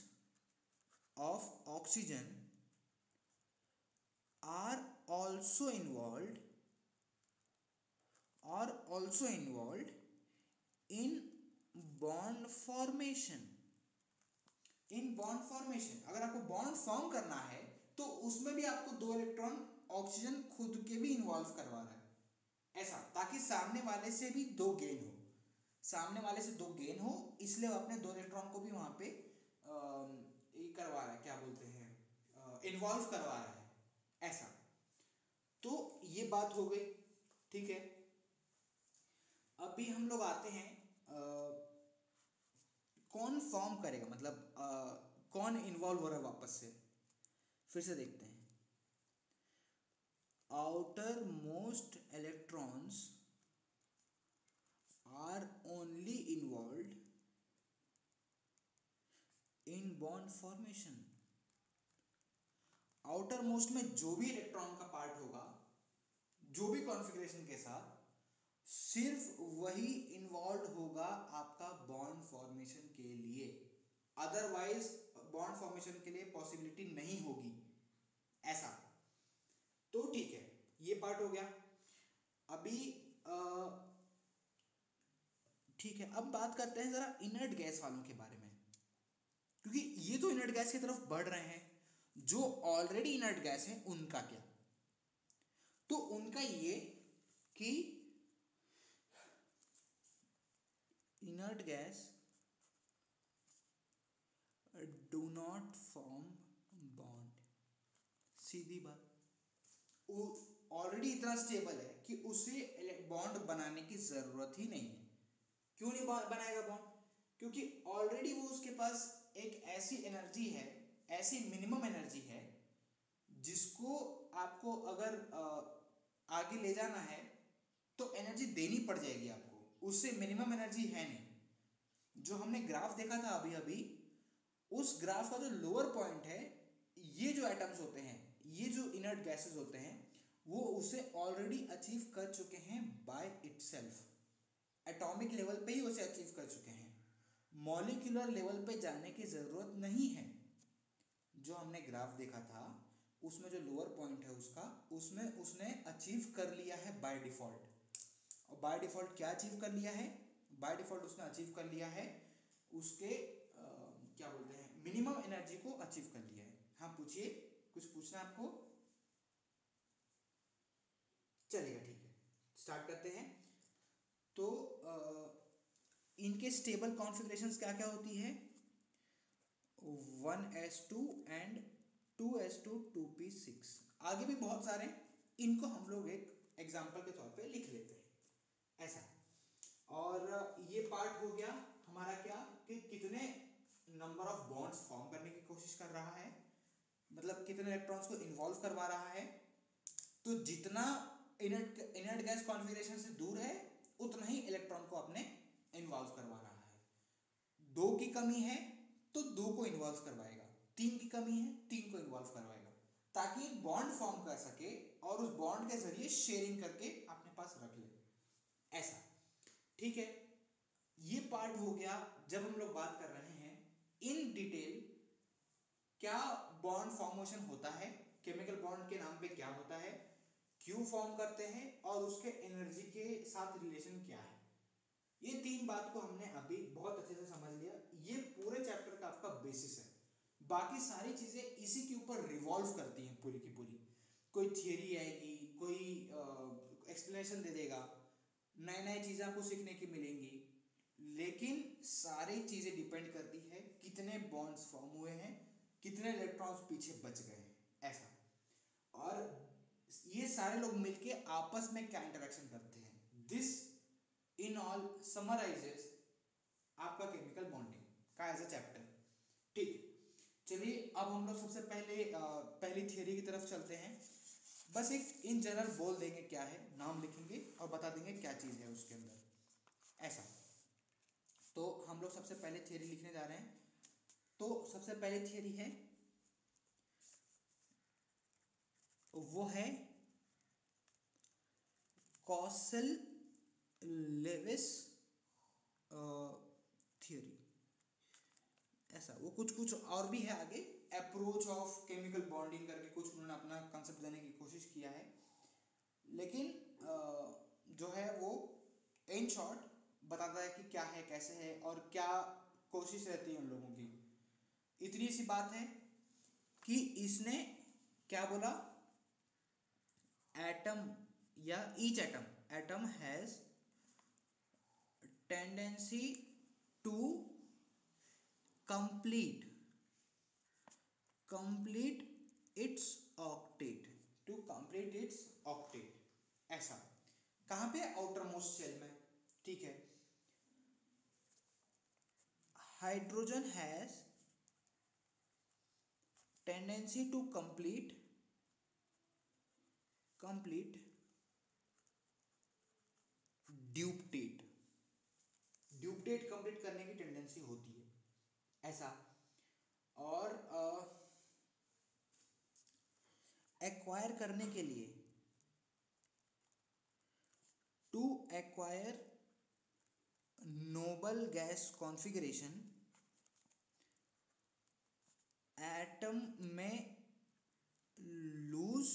of oxygen are also involved in bond formation। अगर आपको बॉन्ड फॉर्म करना है तो उसमें भी आपको 2 इलेक्ट्रॉन ऑक्सीजन खुद के भी इन्वॉल्व करवा रहा है, ऐसा, ताकि सामने वाले से भी 2 गेन हो, इसलिए वो अपने 2 इलेक्ट्रॉन को भी वहां पे करवा रहा है, क्या बोलते हैं, इन्वॉल्व करवा रहा है, ऐसा। तो ये बात हो गई, ठीक है। अभी हम लोग आते हैं कौन फॉर्म करेगा, मतलब कौन इन्वॉल्व हो रहा है वापस से, फिर से देखते हैं। Outer most electrons are only involved in bond formation. Outer most में जो भी इलेक्ट्रॉन का पार्ट होगा, जो भी कॉन्फ़िगरेशन के साथ, सिर्फ वही इन्वॉल्व होगा आपका बॉन्ड फॉर्मेशन के लिए, अदरवाइज बॉन्ड फॉर्मेशन के लिए पॉसिबिलिटी नहीं होगी, ऐसा। तो ठीक है, ये पार्ट हो गया। अभी ठीक है, अब बात करते हैं जरा इनर्ट गैस वालों के बारे में, क्योंकि ये तो इनर्ट गैस की तरफ बढ़ रहे हैं। जो ऑलरेडी इनर्ट गैस है उनका क्या, तो उनका ये कि inert gas do not form bond. सीधी बात, वो ऑलरेडी इतना स्टेबल है कि उसे बॉन्ड बनाने की जरूरत ही नहीं है। क्यों नहीं बनाएगा बॉन्ड, क्योंकि ऑलरेडी वो उसके पास एक ऐसी एनर्जी है, ऐसी मिनिमम एनर्जी है जिसको आपको अगर आगे ले जाना है तो एनर्जी देनी पड़ जाएगी आपको, उससे मिनिमम एनर्जी है नहीं। जो हमने ग्राफ देखा था अभी अभी, उस ग्राफ का जो लोअर पॉइंट है, ये जो एटम्स होते हैं, ये जो इनर्ट गैसेस होते हैं, वो उसे ऑलरेडी अचीव कर चुके हैं बाय इटसेल्फ, एटॉमिक लेवल पे ही उसे अचीव कर चुके हैं, मॉलिक्यूलर लेवल पे जाने की ज़रूरत नहीं है। जो हमने ग्राफ देखा था उसमें जो लोअर पॉइंट है उसका, उसमें उसने अचीव कर लिया है बाय डिफ़ॉल्ट। और बाय डिफ़ॉल्ट क्या अचीव कर लिया है, बाय डिफ़ॉल्ट उसने अचीव कर लिया है उसके क्या बोलते हैं, मिनिमम एनर्जी को अचीव कर लिया है। हाँ पूछिए, कुछ पूछना है आपको? चलेगा, ठीक है, स्टार्ट करते हैं। तो इनके स्टेबल कॉन्फ़िगरेशंस क्या क्या होती है, 1s2 एंड 2s2 2p6, आगे भी बहुत सारे, इनको हम लोग एक एग्जाम्पल के तौर पे लिख लेते हैं ऐसा। और ये पार्ट हो गया हमारा क्या, कि कितने नंबर ऑफ बॉन्ड्स फॉर्म करने की कोशिश कर रहा है, मतलब कितने इलेक्ट्रॉन्स को इन्वॉल्व करवा रहा है। तो जितना इनर्ट गैस कॉन्फ़िगरेशन से दूर है उतना ही इलेक्ट्रॉन को अपने इन्वॉल्व करवा रहा है। 2 की कमी है तो 2 को इन्वॉल्व करवाएगा, 3 की कमी है 3 को इन्वॉल्व करवाएगा, ताकि बॉन्ड फॉर्म कर सके और उस बॉन्ड के जरिए शेयरिंग करके अपने पास रख ले, ऐसा, ठीक है। ये पार्ट हो गया जब हम लोग बात कर रहे हैं इन डिटेल क्या बॉन्ड फॉर्मेशन होता है, केमिकल बॉन्ड के नाम पे क्या होता है, क्यों फॉर्म करते हैं और उसके एनर्जी के साथ रिलेशन क्या है। ये 3 बात को हमने अभी बहुत अच्छे से समझ लिया। ये पूरे चैप्टर का आपका बेसिस है, बाकी सारी चीजें इसी के ऊपर रिवॉल्व करती हैं पूरी की पूरी। कोई थियरी आएगी, कोई एक्सप्लेनेशन दे देगा, नए नए चीज़ें आपको सीखने की मिलेंगी, लेकिन सारी चीज़ें डिपेंड करती है कितने बॉन्ड्स फॉर्म हुए हैं, कितने इलेक्ट्रॉन्स पीछे बच गए हैं, ऐसा। और ये सारे लोग मिलके आपस में क्या इंटरेक्शन करते हैं, दिस इन ऑल समराइजेस आपका केमिकल बॉन्डिंग का एज अ चैप्टर, ठीक। चलिए अब हम लोग सबसे पहले पहली थियरी की तरफ चलते हैं। बस एक इन जनरल बोल देंगे क्या है, नाम लिखेंगे और बता देंगे क्या चीज़ है उसके अंदर, ऐसा। तो हम लोग सबसे पहले थियरी लिखने जा रहे हैं। तो सबसे पहले थियरी है वो है कॉसल-लेविस थियरी, ऐसा। वो कुछ कुछ और भी है आगे, अप्रोच ऑफ केमिकल बॉन्डिंग करके कुछ उन्होंने अपना कंसेप्ट देने की कोशिश किया है, लेकिन जो है वो इन शॉर्ट बताता है कि क्या है, कैसे है और क्या कोशिश रहती है उन लोगों की। इतनी सी बात है कि इसने क्या बोला, एटम या each atom has tendency to complete its octet, to complete its octet, ऐसा। कहाँ पे, आउटर मोस्ट शेल में, ठीक है। Hydrogen has tendency to complete duplet complete करने की टेंडेंसी होती है, ऐसा। और एक्वायर करने के लिए, to acquire noble gas configuration, atom में लूज,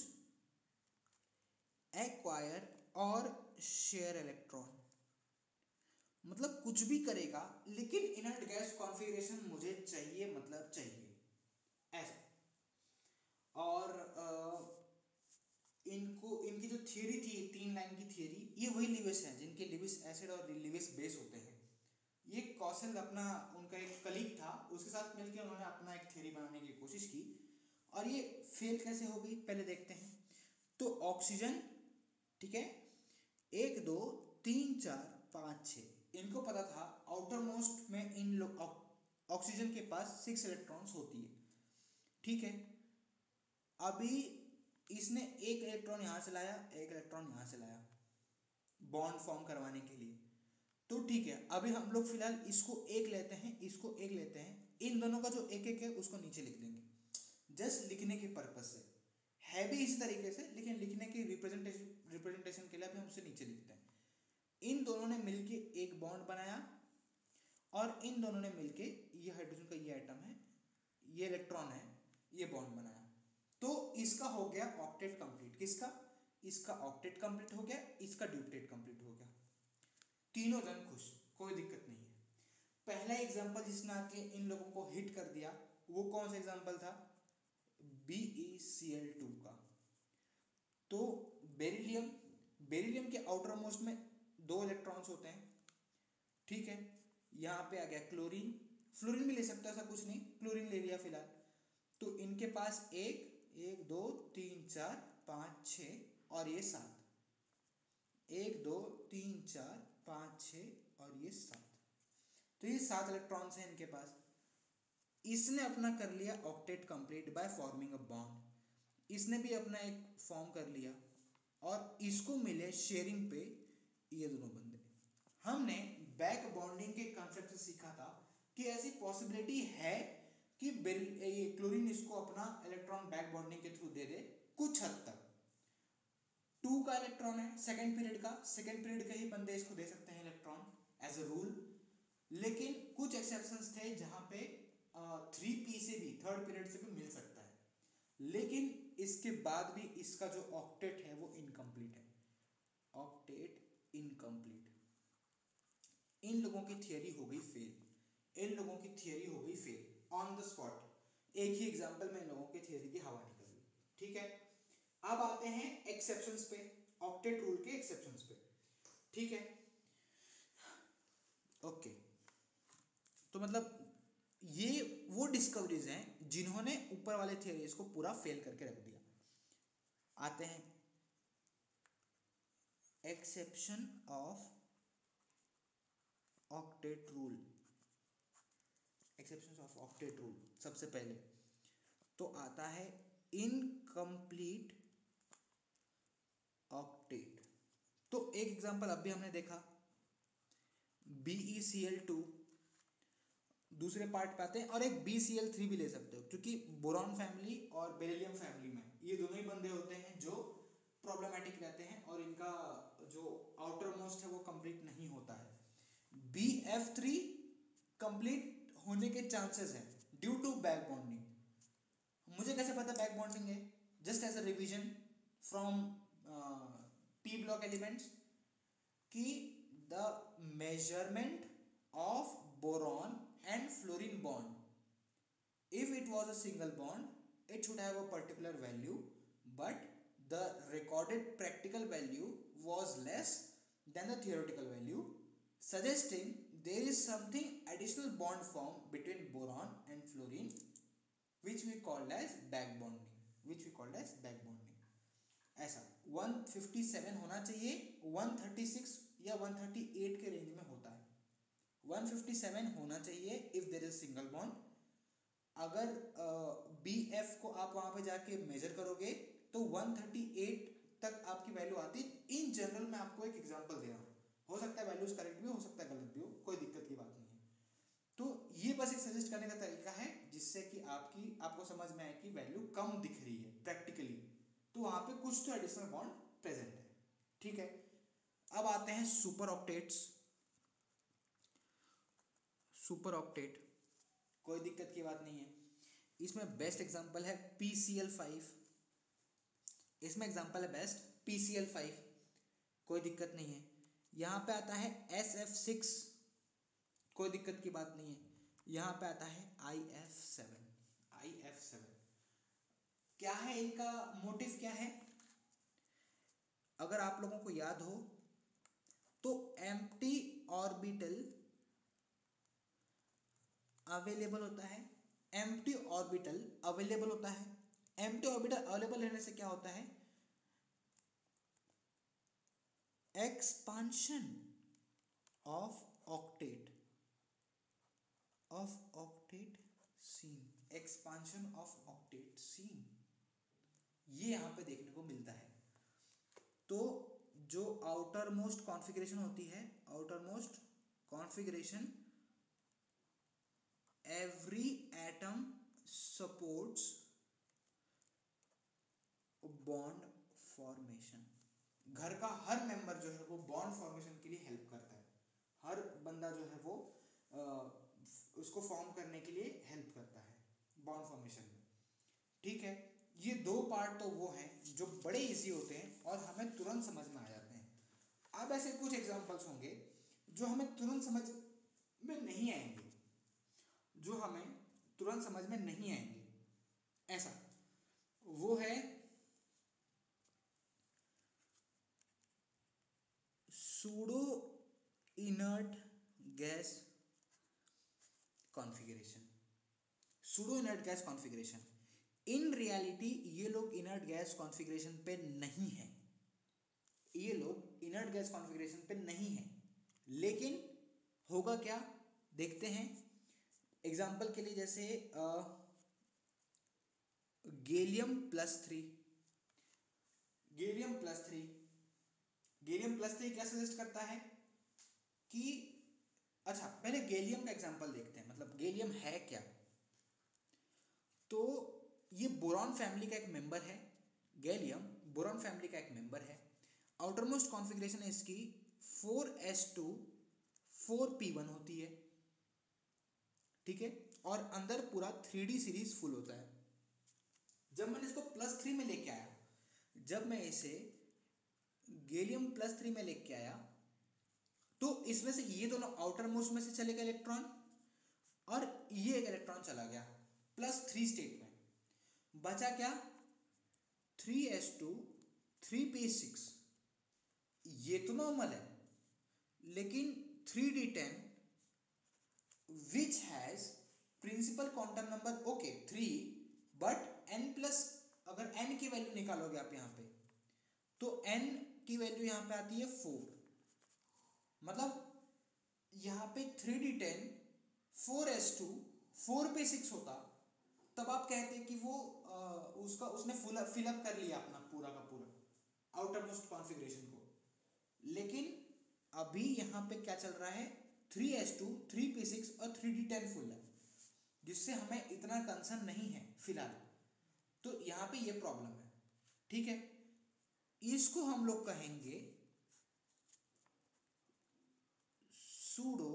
एक्वायर और शेयर इलेक्ट्रॉन, मतलब कुछ भी करेगा लेकिन इनर्ट गैस कॉन्फ़िगरेशन मुझे चाहिए, मतलब चाहिए, ऐसा। और इनकी जो थियरी थी 3 लाइन की थियरी, ये वही लिविस हैं जिनके लिविस एसिड और लिविस बेस होते हैं। ये कॉसल अपना उनका एक कलीग था, उसके साथ मिलकर उन्होंने अपना एक थियरी बनाने की कोशिश की और ये फेल कैसे हो गई पहले देखते हैं। तो ऑक्सीजन, ठीक है, 1 2 3 4 5 6, इनको पता था आउटर मोस्ट में इन ऑक्सीजन के पास 6 इलेक्ट्रॉन्स होती है, ठीक है। अभी इसने एक इलेक्ट्रॉन यहाँ से लाया, एक इलेक्ट्रॉन यहाँ से लाया बॉन्ड फॉर्म करवाने के लिए, तो ठीक है। अभी हम लोग फिलहाल इसको एक लेते हैं, इसको एक लेते हैं, इन दोनों का जो एक एक है उसको नीचे लिख देंगे, जस्ट लिखने के पर्पज से, है भी इसी तरीके से, लेकिन लिखने की रिप्रेजेंटेशन के लिए अभी हम उसे नीचे लिखते हैं। इन दोनों ने मिलके एक बॉन्ड बनाया और इन दोनों ने मिलके, ये हाइड्रोजन का ये एटम है, ये इलेक्ट्रॉन है, ये बॉन्ड बनाया, तो इसका हो गया ऑक्टेट कंप्लीट। किसका, इसका ऑक्टेट कंप्लीट हो गया, इसका ड्यूप्टेट कंप्लीट हो गया, तीनों जन खुश, कोई दिक्कत नहीं है। पहला एग्जांपल जिसने आके इन लोगों को हिट कर दिया वो कौन सा एग्जांपल था, BeCl2 का। तो बेरिलियम बेरिलियम के आउटर मोस्ट में 2 इलेक्ट्रॉन्स होते हैं, ठीक है। यहाँ पे आ गया क्लोरीन, फ्लोरीन भी ले सकता है, ऐसा कुछ नहीं, क्लोरीन ले लिया फिलहाल। तो इनके पास 1 2 3 4 5 6 और ये 7, 1 2 3 4 5 6 और ये 7, तो ये 7 इलेक्ट्रॉन्स हैं इनके पास। इसने अपना कर लिया octet complete by forming a bond, इसने भी अपना एक फॉर्म कर लिया और इसको मिले शेयरिंग पे ये दोनों बंदे। हमने बैक बॉन्डिंग के कंसेप्ट से सीखा था कि ऐसी पॉसिबिलिटी है कि ये क्लोरीन इसको अपना इलेक्ट्रॉन बैक बॉन्डिंग के थ्रू दे दे कुछ हद तक। 2 का इलेक्ट्रॉन है सेकेंड पीरियड के ही बंदे इसको दे सकते हैं इलेक्ट्रॉन एज अ रूल, लेकिन कुछ एक्सेप्शंस थे जहां पे 3p से भी थर्ड पीरियड से भी मिल सकता है, लेकिन इसके बाद भी इसका जो ऑक्टेट है वो इनकम्प्लीट है, ऑक्टेट इनकम्प्लीट। इन लोगों की थियरी हो गई फेल, इन लोगों की थियरी हो गई फेल ऑन द स्पॉट, एक ही एग्जांपल में इन लोगों की थियरी की हवा निकल गई, ठीक है। अब आते हैं एक्सेप्शंस पे, ऑक्टेट रूल के एक्सेप्शंस पे, ठीक है। ओके, तो मतलब ये वो डिस्कवरीज हैं जिन्होंने ऊपर वाले थियरीज को पूरा फेल करके रख दिया। आते हैं exception of octet rule, exception of octet rule. सबसे पहले तो आता है इनकम्प्लीट ऑक्टेट। तो एक एग्जांपल अभी हमने देखा BeCl2, दूसरे पार्ट पे आते हैं, और एक BCl3 भी ले सकते हो, क्योंकि बोरॉन फैमिली और बेरिलियम फैमिली में ये दोनों ही बंदे होते हैं जो प्रॉब्लमेटिक रहते हैं और इनका जो आउटर मोस्ट है वो कंप्लीट नहीं होता है। BF3 कंप्लीट होने के चांसेस हैं ड्यू टू बैक बॉन्डिंग। मुझे कैसे पता बैक बॉन्डिंग है? Just as a revision from p block elements कि the measurement of boron and fluorine bond, if it was a single bond it should have a particular value, but the recorded practical value was less than the theoretical value, suggesting there is something additional bond formed between boron and fluorine which we called as back bonding, ऐसा 157 होना चाहिए, 136 या 138 के range में होता है। 157 होना चाहिए if there is single bond. अगर BF को आप वहां पे जाके मेजर करोगे तो 138 तक आपकी वैल्यू आती है। इन जनरल मैं आपको एक एग्जांपल दे रहा हूँ, हो सकता है वैल्यूज करेक्ट भी हो सकता है गलत भी हो, कोई दिक्कत की बात नहीं है। तो ये बस एक सजेस्ट करने का तरीका है जिससे कि आपको समझ में आए कि वैल्यू कम दिख रही है प्रैक्टिकली, तो वहां पे कुछ तो एडिशनल बॉन्ड प्रेजेंट है, ठीक है। अब आते हैं सुपर ऑक्टेट्स। सुपर ऑक्टेट कोई दिक्कत की बात नहीं है, इसमें बेस्ट एग्जांपल है PCl5, इसमें एग्जांपल है बेस्ट PCl5, कोई दिक्कत नहीं है। यहाँ पे आता है SF6, कोई दिक्कत की बात नहीं है। यहाँ पे आता है IF7। क्या है इनका मोटिव, क्या है? अगर आप लोगों को याद हो तो एम्प्टी ऑर्बिटल अवेलेबल होता है, एम्प्टी ऑर्बिटल अवेलेबल होता है। एम्प्टी ऑर्बिटल अवेलेबल रहने से क्या होता है? Expansion of octet seen, expansion of octet seen, ये यहां पे देखने को मिलता है। तो जो आउटर मोस्ट कॉन्फ़िगरेशन होती है, outer most configuration, every atom supports bond formation। घर का हर मेंबर जो है वो बॉन्ड फॉर्मेशन के लिए हेल्प करता है, हर बंदा जो है वो उसको फॉर्म करने के लिए हेल्प करता है बॉन्ड फॉर्मेशन में, ठीक है। ये 2 पार्ट तो वो हैं जो बड़े इजी होते हैं और हमें तुरंत समझ में आ जाते हैं। अब ऐसे कुछ एग्जांपल्स होंगे जो हमें तुरंत समझ में नहीं आएंगे, ऐसा वो है pseudo inert gas configuration. Pseudo inert gas configuration, in reality ये लोग इनर्ट गैस कॉन्फ़िगरेशन पे नहीं है, ये लोग इनर्ट गैस कॉन्फ़िगरेशन पे नहीं है, लेकिन होगा क्या देखते हैं। एग्जाम्पल के लिए जैसे gallium plus three, gallium plus three, gallium plus three क्या सजेस्ट करता है कि, अच्छा पहले गैलियम का एग्जाम्पल देखते हैं, मतलब गैलियम है क्या। तो ये बोरॉन फैमिली का एक मेंबर है, गैलियम बोरॉन फैमिली का एक मेंबर है। आउटर मोस्ट कॉन्फ़िगरेशन है इसकी 4s2 4p1 होती है, ठीक है, और अंदर पूरा 3D सीरीज फुल होता है। जब मैंने इसको +3 में लेके आया, जब मैं इसे गैलियम +3 में लेके आया, तो इसमें से ये दोनों आउटर मोस्ट में से चले गए इलेक्ट्रॉन, और ये एक इलेक्ट्रॉन चला गया +3 स्टेट में। बचा क्या 3s2 3p6, ये तो नॉर्मल है, लेकिन 3d10 which has principal quantum number okay 3, but n plus, अगर n की वैल्यू निकालोगे आप यहाँ पे, तो n की वैल्यू यहाँ पे आती है 4, मतलब यहाँ पे 3d10 4s2 4p6 होता, तब आप कहते कि वो उसने फिलअप कर लिया अपना पूरा का पूरा आउटर मोस्ट कॉन्फ़िगरेशन को। लेकिन अभी यहाँ पे क्या चल रहा है, 3s2 3p6 और 3d10 फुल है, जिससे हमें इतना कंसर्न नहीं है फिलहाल। तो यहाँ पे ये प्रॉब्लम है, ठीक है। इसको हम लोग कहेंगे सूडो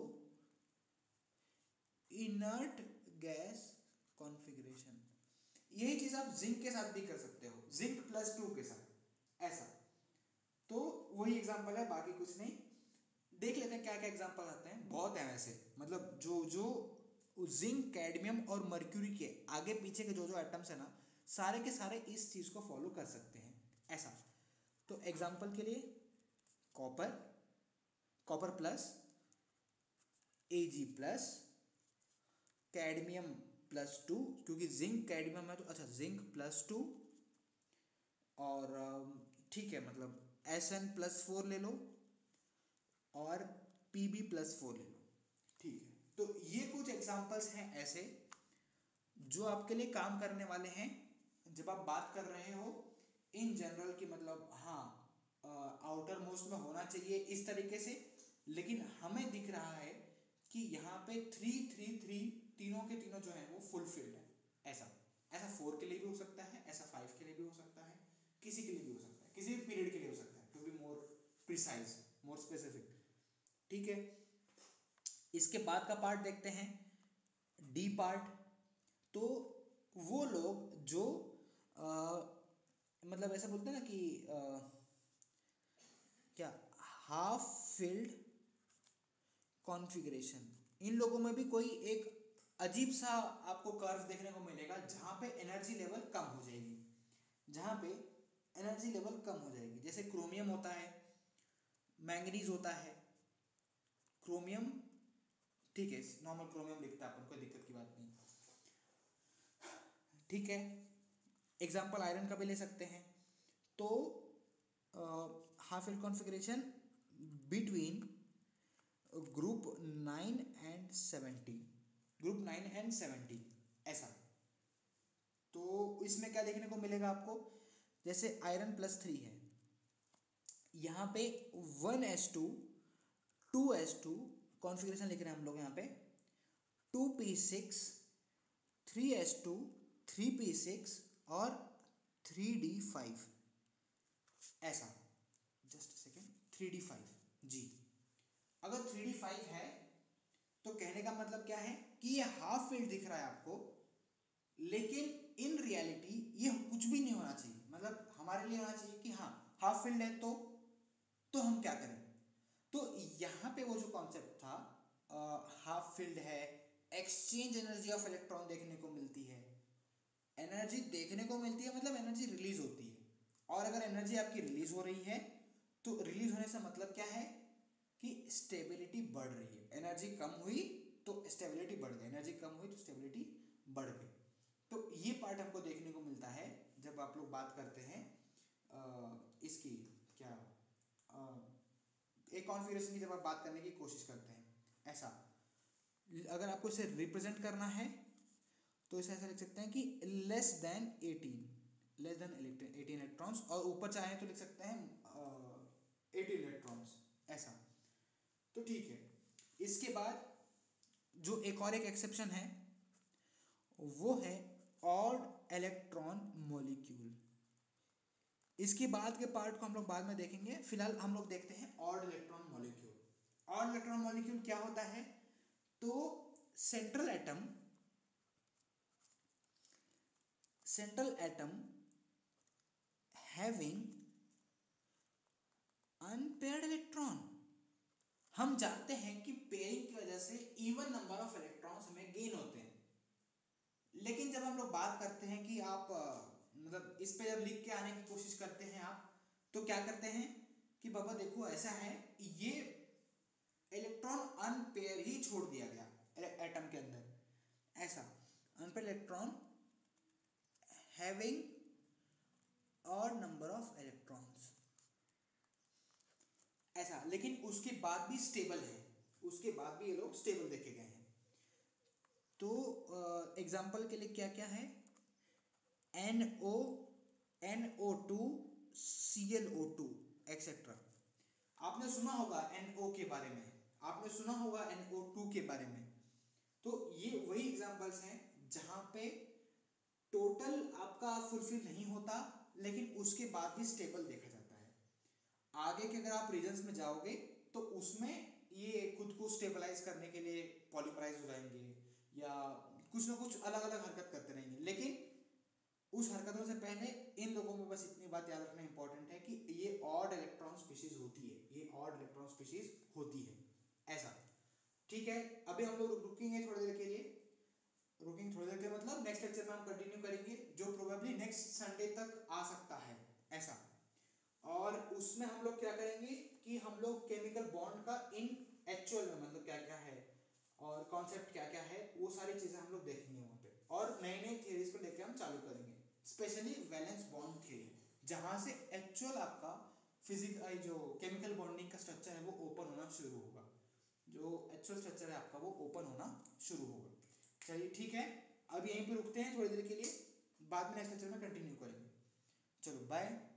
इनर्ट गैस कॉन्फ़िगरेशन। यही चीज आप जिंक के साथ भी कर सकते हो, जिंक +2 के साथ ऐसा। तो वही एग्जांपल है, बाकी कुछ नहीं। देख लेते हैं क्या क्या एग्जांपल आते हैं, बहुत है वैसे, मतलब जो जो जिंक कैडमियम और मर्क्यूरी के आगे पीछे के जो जो एटम्स है ना, सारे के सारे इस चीज को फॉलो कर सकते हैं ऐसा। तो एग्जांपल के लिए copper, copper plus Ag+, cadmium +2, क्योंकि जिंक कैडमियम है तो अच्छा जिंक +2, और ठीक है, मतलब Sn+4 ले लो और Pb+4 ले लो, ठीक है। तो ये कुछ एग्जांपल्स हैं ऐसे जो आपके लिए काम करने वाले हैं जब आप बात कर रहे हो इन जनरल की, मतलब हाँ आउटर मोस्ट में होना चाहिए इस तरीके से, लेकिन हमें दिख रहा है कि यहाँ पे 3 3 3 तीनों के तीनों जो है वो फुलफिल्ड है, ऐसा। ऐसा 4 के लिए भी हो सकता है, ऐसा 5 के लिए भी हो सकता है, किसी के लिए भी हो सकता है, किसी भी पीरियड के लिए हो सकता है, to be more precise, more specific, ठीक है। इसके बाद का पार्ट देखते हैं, डी पार्ट। तो वो लोग जो मतलब ऐसा बोलते हैं ना कि क्या हाफ फिल्ड कॉन्फ़िगरेशन, इन लोगों में भी कोई एक अजीब सा आपको कर्व देखने को मिलेगा जहाँ पे एनर्जी लेवल कम हो जाएगी, जहाँ पे एनर्जी लेवल कम हो जाएगी। जैसे क्रोमियम होता है, मैंगनीज होता है, क्रोमियम, ठीक है नॉर्मल क्रोमियम लिखता है अपन, कोई दिक्कत की बात नहीं, ठीक है। एग्जाम्पल आयरन का भी ले सकते हैं। तो half filled configuration between group 9 and 70, group 9 and 70 ऐसा। तो इसमें क्या देखने को मिलेगा आपको, जैसे आयरन +3 है, यहाँ पे 1s2 2s2 कॉन्फ़िगरेशन लिख रहे हैं हम लोग, यहाँ पे 2p6 3s2 3p6 और 3d5 ऐसा। जस्ट सेकेंड, 3d5 जी। अगर 3d5 है तो कहने का मतलब क्या है कि ये हाफ फील्ड दिख रहा है आपको, लेकिन इन रियलिटी ये कुछ भी नहीं होना चाहिए। मतलब हमारे लिए होना चाहिए कि हाँ हाफ फील्ड है तो हम क्या करें। तो यहाँ पे वो जो कॉन्सेप्ट था हाफ फील्ड है, एक्सचेंज एनर्जी ऑफ इलेक्ट्रॉन देखने को मिलती है, एनर्जी देखने को मिलती है मतलब एनर्जी रिलीज होती है। और अगर एनर्जी आपकी रिलीज हो रही है तो रिलीज होने से मतलब क्या है कि स्टेबिलिटी बढ़ रही है, एनर्जी कम हुई तो स्टेबिलिटी बढ़ गई, एनर्जी कम हुई तो स्टेबिलिटी बढ़ गई। तो ये पार्ट हमको देखने को मिलता है जब आप लोग बात करते हैं इसकी क्या एक कॉन्फ़िगरेशन की जब आप बात करने की कोशिश करते हैं। ऐसा अगर आपको इसे रिप्रेजेंट करना है तो इसे ऐसा लिख सकते हैं कि लेस देन 18 इलेक्ट्रॉन्स, और ऊपर चाहें तो लिख सकते हैं 18 इलेक्ट्रॉन्स, ऐसा। तो ठीक है, इसके बाद जो एक और एक एक्सेप्शन है वो है ऑड इलेक्ट्रॉन मॉलिक्यूल। इसके बाद के पार्ट को हम लोग बाद में देखेंगे, फिलहाल हम लोग देखते हैं odd electron molecule. Odd electron molecule क्या होता है? तो central atom having unpaired electron. हम जानते हैं कि पेयरिंग की वजह से इवन नंबर ऑफ इलेक्ट्रॉन्स हमें गेन होते हैं, लेकिन जब हम लोग बात करते हैं कि आप मतलब इस पे जब लिख के आने की कोशिश करते हैं आप, तो क्या करते हैं कि बाबा देखो ऐसा है, ये इलेक्ट्रॉन अनपेयर ही छोड़ दिया गया एटम के अंदर, ऐसा unpaired electron having odd number of electrons, ऐसा। लेकिन उसके बाद भी स्टेबल है, उसके बाद भी ये लोग स्टेबल देखे गए हैं। तो एग्जाम्पल के लिए क्या क्या है? NO2 ClO2 etcetera. आपने सुना होगा NO के बारे में, आपने सुना होगा NO2 के बारे में। तो ये वही एग्जाम्पल्स हैं जहां पे टोटल आपका फुलफिल नहीं होता, लेकिन उसके बाद भी स्टेबल देखा जाता है। आगे के अगर आप रीजन्स में जाओगे तो उसमें ये खुद को स्टेबलाइज करने के लिए पॉलीमराइज हो जाएंगे या कुछ ना कुछ अलग अलग हरकत करते रहेंगे, लेकिन उस हरकतों से पहले इन लोगों में बस इतनी बात याद रखना इंपॉर्टेंट है कि ये ऑड इलेक्ट्रॉन स्पीशीज होती है, ये ऑड इलेक्ट्रॉन स्पीशीज होती है, ऐसा। ठीक है, अभी हम लोग रुकेंगे थोड़ी देर के लिए, मतलब नेक्स्ट लेक्चर में हम कंटिन्यू करेंगे, जो प्रोबेबली नेक्स्ट संडे तक आ सकता है, ऐसा। और उसमें हम लोग क्या करेंगे कि हम लोग केमिकल बॉन्ड का इन एक्चुअल में मतलब क्या क्या है और कॉन्सेप्ट क्या क्या है, वो सारी चीजें हम लोग देखेंगे वहाँ पे, और नई नई थियरीज को लेकर हम चालू करेंगे, स्पेशली वैलेंस बॉन्ड थ्योरी, जहाँ से एक्चुअल आपका फिजिकल जो केमिकल बॉन्डिंग का स्ट्रक्चर है वो ओपन होना शुरू होगा, जो एक्चुअल स्ट्रक्चर है आपका वो ओपन होना शुरू होगा। चलिए ठीक है, अब यहीं पे रुकते हैं थोड़ी देर के लिए, बाद में नेक्स्ट लेक्चर में कंटिन्यू करेंगे। चलो बाय।